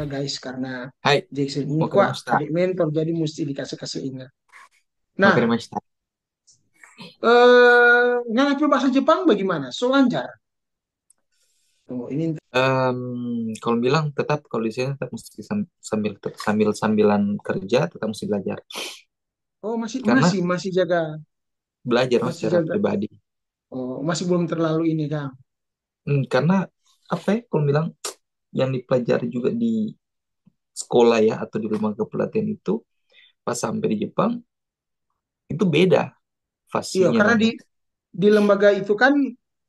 ya guys, karena Hai, Jackson ini kuat Wakirimashita. adik mentor jadi mesti dikasih-kasih ingat. Nah, Wakirimashita. ngajar bahasa Jepang bagaimana? So lancar. Tunggu, ini Kalau bilang tetap kalau di sini tetap mesti sambil sambilan kerja tetap mesti belajar. oh masih Karena masih masih jaga belajar masih secara jaga. pribadi. Oh, masih belum terlalu ini, Kang. Karena apa ya? Kalau bilang yang dipelajari juga di sekolah ya atau di lembaga pelatihan itu pas sampai di Jepang itu beda Iya, fasihnya karena dan di lembaga itu kan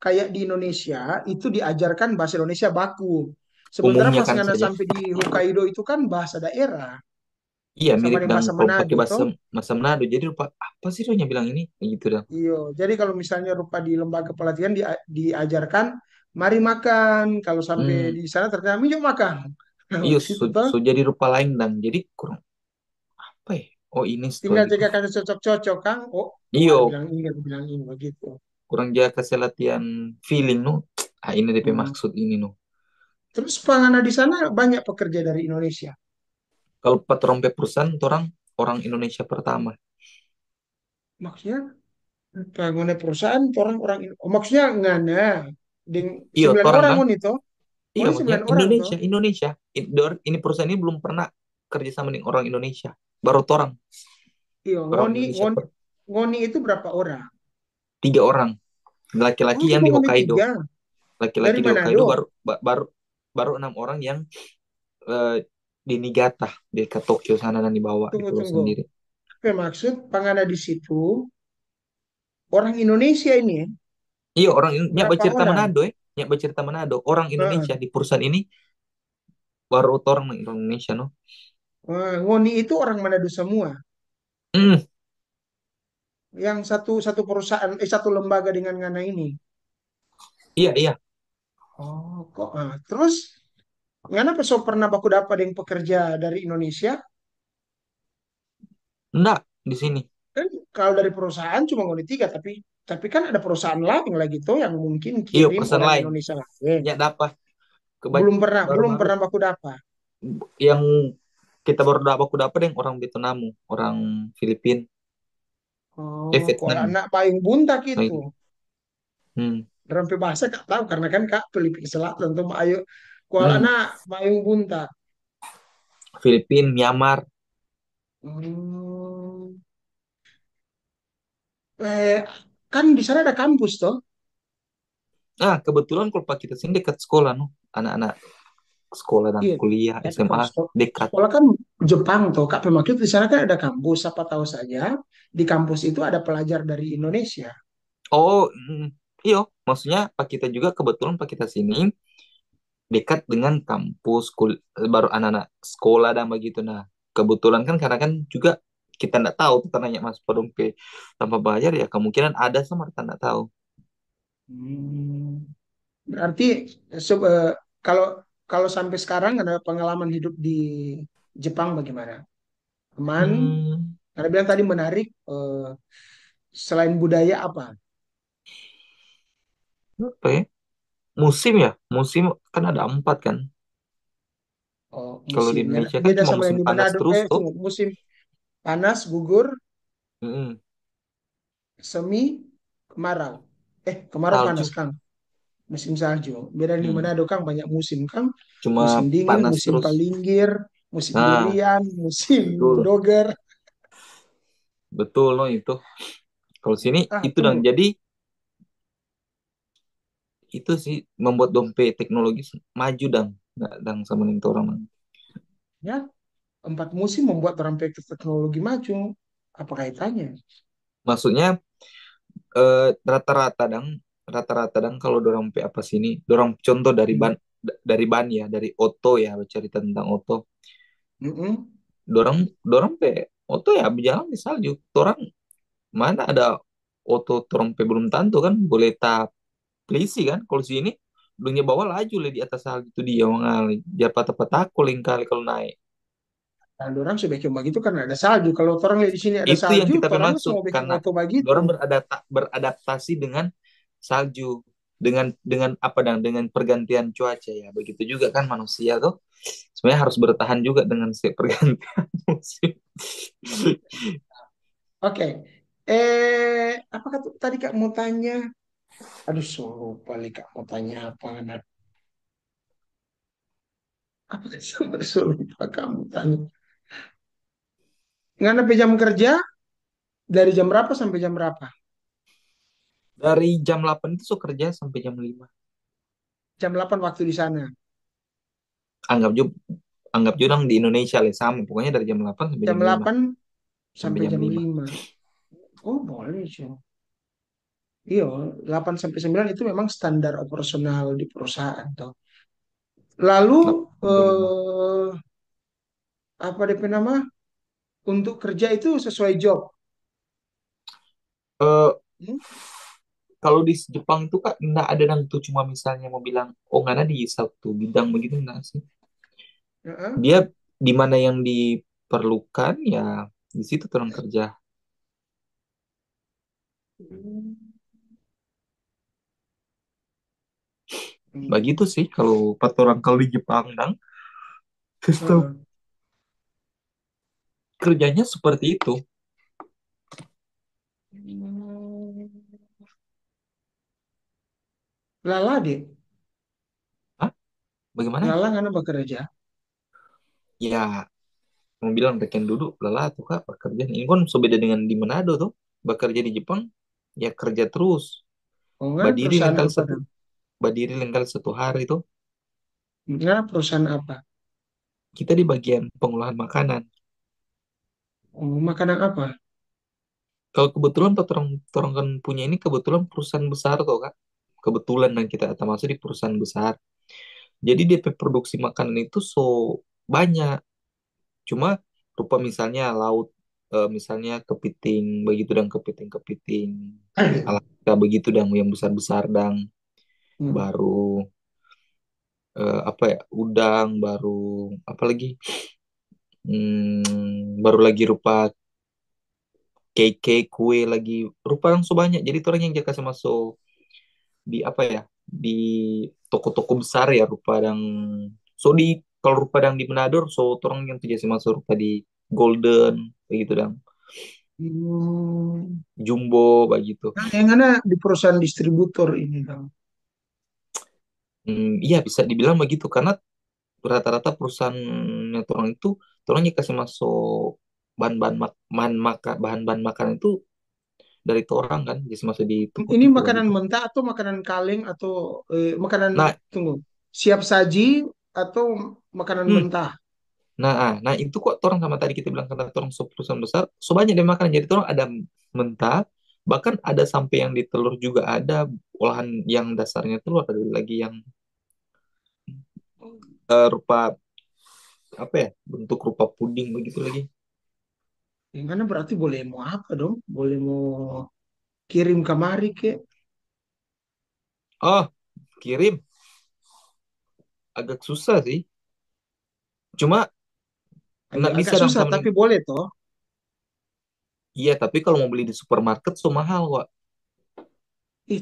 kayak di Indonesia itu diajarkan bahasa Indonesia baku. Sementara umumnya pas kan ngana saja. sampai di Hokkaido itu kan bahasa daerah Iya sama mirip dengan dan bahasa kalau pakai Manado bahasa toh. bahasa Manado jadi lupa apa sih dia bilang ini gitu dah. Iya, jadi kalau misalnya rupa di lembaga pelatihan diajarkan mari makan. Kalau sampai Hmm, di sana terkenal yuk makan. Nah, iya di situ toh jadi rupa lain dan jadi kurang apa ya? Oh ini setelah tinggal gitu. jaga kata cocok-cocok Kang. Oh, oh ada Iyo, bilang ini begitu. kurang jaga kasih latihan feeling nu. Ah ini DP Hmm. maksud ini nu. Terus pengana di sana banyak pekerja dari Indonesia. Kalau patron perusahaan orang orang Indonesia pertama. Maksudnya bangunnya perusahaan orang-orang oh, maksudnya ngana ding Iyo, 9 orang dang. on itu. Oh, Iya, ini maksudnya 9 orang toh. Indonesia. Ini perusahaan ini belum pernah kerja sama dengan orang Indonesia. Baru orang Iya, orang ngoni Indonesia ngoni ngoni itu berapa orang? 3 orang. Oh, Laki-laki yang cuma di ngoni Hokkaido. 3 Laki-laki dari di Hokkaido Manado. baru 6 orang yang eh, di Niigata di ke Tokyo sana dan dibawa di Tunggu pulau tunggu. sendiri. Apa maksud pangana di situ orang Indonesia ini Iya orang nyak berapa bercerita orang? Manado nyak bercerita Manado orang Heeh. Indonesia di perusahaan ini baru orang Indonesia no. Wah, ngoni itu orang Manado semua. Hmm, Yang satu satu perusahaan satu lembaga dengan ngana ini. iya iya Oh, kok terus ngana so pernah baku dapat yang pekerja dari Indonesia? enggak di sini. Kan kalau dari perusahaan cuma ngoni 3 tapi kan ada perusahaan lain lagi tuh yang mungkin Iya kirim perusahaan orang lain Indonesia lain. nyak dapat Belum baru-baru pernah baku dapat. yang kita baru dapat aku dapat yang orang Vietnam orang Filipina Oh, kalau Vietnam. anak payung buntak itu. Lagi. Hmm. Rampai bahasa kak tahu karena kan kak Filipina Selatan tuh ayo kalau Hmm. anak payung buntak. Filipina Myanmar. Hmm. Eh, kan di sana ada kampus toh. Ah kebetulan kalau Pak kita sini dekat sekolah no anak-anak sekolah dan Iya, kuliah tapi kalau SMA dekat. sekolah kan Jepang tuh kak pemakaian di sana kan ada kampus. Siapa tahu saja di kampus itu ada pelajar dari Indonesia. Oh, iyo, maksudnya Pak kita juga kebetulan Pak kita sini dekat dengan kampus baru anak-anak sekolah dan begitu. Nah, kebetulan kan karena kan juga kita nggak tahu kita nanya Mas Pedongke tanpa bayar ya kemungkinan ada sama kita nggak tahu. Hmm. Berarti kalau kalau sampai sekarang ada pengalaman hidup di Jepang bagaimana? Aman? Hmm, Karena bilang tadi menarik. Selain budaya apa? apa ya? Musim ya, musim kan ada 4 kan. Oh, Kalau di musimnya Indonesia kan beda cuma sama musim yang di panas Manado. terus tuh. Tunggu, musim panas, gugur, Mm-mm. semi, kemarau. Kemarau panas, Salju. Kang. Musim salju. Beda di Hmm. Manado, Kang. Banyak musim, Kang. Cuma Musim dingin, panas musim terus. palinggir, musim Nah, durian, musim betul, doger. betul no itu. Kalau sini itu dan Tunggu. jadi itu sih membuat dompet teknologi maju dan nggak dan sama nih orang. Ya, 4 musim membuat orang teknologi maju. Apa kaitannya? Maksudnya rata-rata dang kalau dorong pe apa sini dorong contoh Hmm. dari ban ya dari oto ya bercerita tentang oto Mm-mm. dorong dorong pe oto ya berjalan di salju orang mana ada oto dorong pe belum tentu kan boleh tap pelisi kan kalau sini dunia bawah laju le di atas salju itu dia mengali dia patah-patah kuling kali kalau naik Dan orang sudah coba gitu karena ada salju. Kalau orang lihat di sini ada itu yang salju, kita orang maksud semua bikin karena moto begitu. dorong beradaptasi dengan salju dengan apa dan dengan pergantian cuaca ya begitu juga kan manusia tuh sebenarnya harus bertahan juga dengan si pergantian musim. Oke. Apa tadi Kak mau tanya? Aduh, so lupa nih Kak mau tanya apa. Nah, apa tadi sampai so lupa kamu tanya? Nggak ada jam kerja dari jam berapa sampai jam berapa? Dari jam 8 itu so kerja sampai jam 5. Jam 8 waktu di sana. Anggap juga anggap jurang di Indonesia lah sama. Pokoknya dari jam 8 sampai Jam jam 5. 8 Sampai sampai jam jam 5. 5. Oh, boleh sih. Iya, 8 sampai 9 itu memang standar operasional di perusahaan toh. Lalu 8 sampai 5. eh, apa DP nama? Untuk kerja itu sesuai job. Eh, Hmm? kalau di Jepang itu kak nggak ada yang tuh cuma misalnya mau bilang oh nggak ada di satu bidang begitu nggak sih. Heeh. Dia di mana yang diperlukan ya di situ orang kerja. Hmm. Begitu sih kalau peraturan kalau di Jepang dan sistem Heeh. kerjanya seperti itu. Hmm. Lala deh. Hah? Bagaimana? Lala nggak bekerja. Ya, mau bilang reken duduk lelah tuh kak pekerjaan ini kan so beda dengan di Manado tuh bekerja di Jepang ya kerja terus Oh, nggak badiri perusahaan lengkali apa satu dong? badiri lengkali satu hari tuh Nggak perusahaan apa? kita di bagian pengolahan makanan. Oh, makanan apa? Kalau kebetulan tuh orang orang kan punya ini kebetulan perusahaan besar tuh kak, kebetulan dan kita termasuk di perusahaan besar, jadi DP produksi makanan itu so banyak. Cuma rupa misalnya laut, misalnya kepiting begitu dan kepiting-kepiting Alaska begitu dan yang besar-besar dan Hmm. baru apa ya udang baru apa lagi. Baru lagi rupa cake kue lagi rupa yang so banyak jadi itu orang yang jaga masuk di apa ya di toko-toko besar ya rupa yang so di kalau rupa yang di Manado so orang yang tuh jadi masuk rupa di Golden begitu dan Hmm. Jumbo begitu. Yang mana di perusahaan distributor ini dong. Iya bisa dibilang begitu karena rata-rata perusahaannya orang itu orangnya kasih masuk bahan-bahan makanan itu dari orang kan jadi masuk di Ini toko-toko makanan gitu. mentah atau makanan kaleng atau makanan Nah, tunggu siap saji atau makanan hmm, mentah? nah itu kok orang sama tadi kita bilang karena orang perusahaan besar, so banyak dia makan. Jadi orang ada mentah, bahkan ada sampai yang di telur juga ada olahan yang dasarnya telur ada lagi yang rupa apa ya bentuk rupa puding begitu lagi. Yang mana berarti boleh mau apa dong? Boleh mau kirim kemari ke? Oh, kirim agak susah sih. Cuma nggak bisa Agak dong susah sama tapi boleh toh. iya, tapi kalau mau beli di supermarket so mahal kok.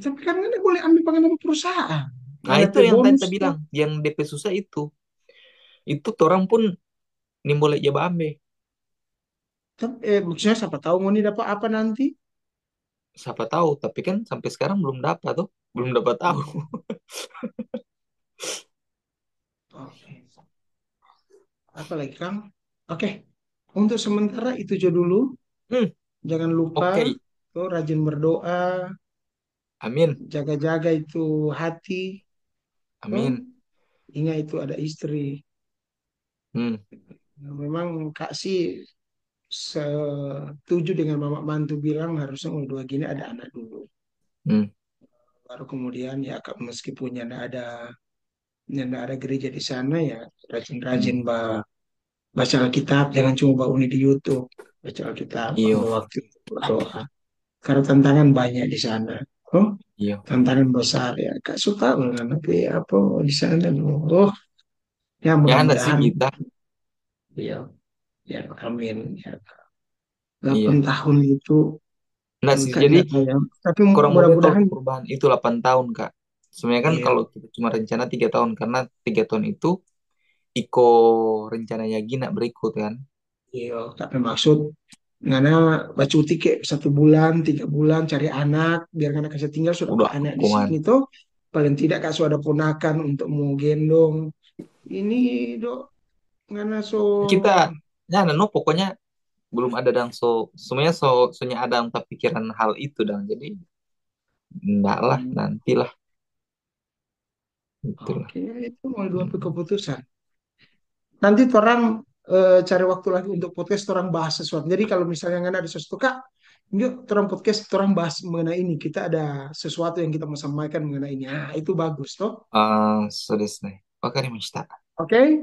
Tapi kan nggak boleh ambil pengen perusahaan. Nah, Nggak itu ada yang tadi bonus kita tuh. bilang, yang DP susah itu. Itu orang pun nimbol ya bambe. Tapi, maksudnya siapa tahu mau nih dapat apa nanti? Siapa tahu, tapi kan sampai sekarang belum dapat tuh, belum dapat tahu. Hmm. Oke. Apa lagi Kang? Oke. Untuk sementara itu aja dulu. Hmm, Jangan lupa oke, tuh rajin berdoa, amin, jaga-jaga itu hati. Oh, amin. ingat itu ada istri. Hmm, Nah, memang Kak sih setuju dengan Mama Mantu bilang harusnya dua gini ada anak dulu. hmm, Baru kemudian ya Kak meskipun nggak ada gereja di sana ya hmm. rajin-rajin baca Alkitab. Jangan cuma bauni di YouTube. Baca Alkitab, Iyo, ambil waktu untuk berdoa. Karena tantangan banyak di sana. Oh, iyo. tantangan besar ya. Kak suka banget tapi apa di sana. Oh, ya Ya anda sih mudah-mudahan kita, ya, ya amin ya. iya. 8 tahun itu Nah sih, kan jadi nggak tahu ya. Tapi kurang lebih kalau mudah-mudahan perubahan itu 8 tahun, Kak. Sebenarnya kan ya. kalau kita cuma rencana 3 tahun, karena 3 tahun itu iko rencananya gina berikut kan. Iya, tapi maksud ngana bacuti kayak 1 bulan, 3 bulan cari anak, biar ngana kasih tinggal sudah Udah anak di kuman. sini tuh, paling tidak kak sudah ada ponakan untuk mau gendong. Ini dok, ngana so, Kita ya no pokoknya belum ada dang so semuanya sonya ada yang tak pikiran hal itu dang. Jadi enggak lah hmm, nantilah itulah. oke, itu mau dua Hmm. keputusan. Nanti orang cari waktu lagi untuk podcast, orang bahas sesuatu. Jadi kalau misalnya ngana ada sesuatu kak, yuk orang podcast, orang bahas mengenai ini. Kita ada sesuatu yang kita mau sampaikan mengenai ini. Ah, itu bagus toh.そうですね。わかりました。Oke?